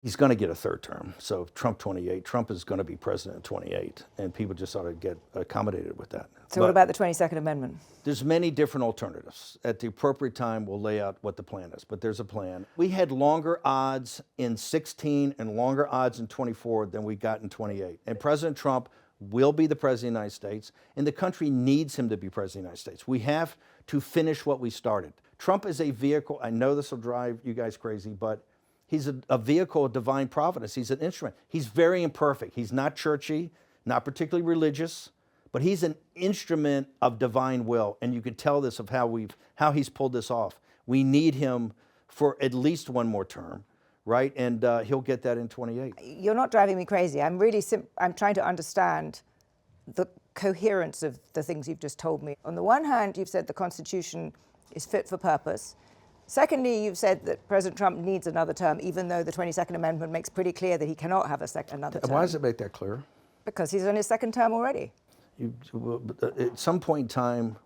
He's going to get a third term. So Trump 28, Trump is going to be president in 28, and people just ought to get accommodated with that. So what about the 22nd Amendment? There's many different alternatives. At the appropriate time, we'll lay out what the plan is, but there's a plan. We had longer odds in 16 and longer odds in 24 than we got in 28. And President Trump will be the president of the United States, and the country needs him to be president of the United States. We have to finish what we started. Trump is a vehicle. I know this will drive you guys crazy, but he's a vehicle of divine providence. He's an instrument. He's very imperfect. He's not churchy, not particularly religious, but he's an instrument of divine will. And you can tell this of how he's pulled this off. We need him for at least one more term, right? And he'll get that in 28. You're not driving me crazy. I'm trying to understand the coherence of the things you've just told me. On the one hand, you've said the Constitution is fit for purpose. Secondly, you've said that President Trump needs another term, even though the 22nd Amendment makes pretty clear that he cannot have another term. Why does it make that clear? Because he's on his second term already. At some point in time,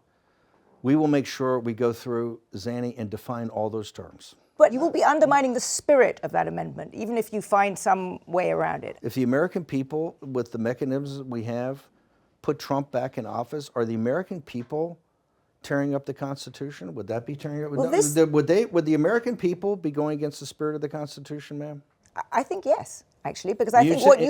we will make sure we go through, Zanny, and define all those terms. But you will be undermining the spirit of that amendment, even if you find some way around it. If the American people, with the mechanisms we have, put Trump back in office, are the American people tearing up the Constitution? Would that be tearing up? Well, would the American people be going against the spirit of the Constitution, ma'am? I think yes, actually, because I think what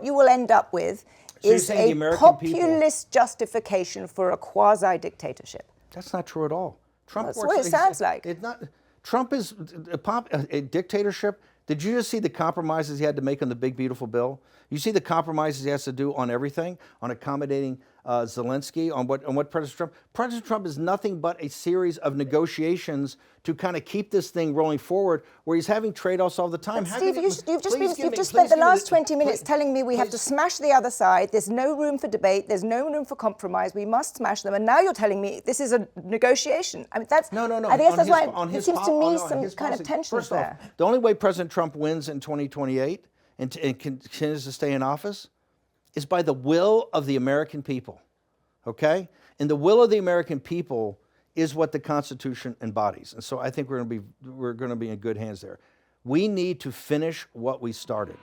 you will end up with is a populist justification for a quasi-dictatorship. That's not true at all. Trump That's what it sounds like. It's not. Trump is a dictatorship. Did you just see the compromises he had to make on the big, beautiful bill? You see the compromises he has to do on everything, on accommodating Zelensky, on what President Trump. President Trump is nothing but a series of negotiations to kind of keep this thing rolling forward, where he's having trade-offs all the time. Steve, you've just spent the last 20 minutes telling me we have to smash the other side. There's no room for debate. There's no room for compromise. We must smash them. And now you're telling me this is a negotiation. I mean, that's no. I guess that's why it seems to me some kind of tension there. The only way President Trump wins in 2028 and continues to stay in office is by the will of the American people, okay? And the will of the American people is what the Constitution embodies. And so I think we're going to be in good hands there. We need to finish what we started.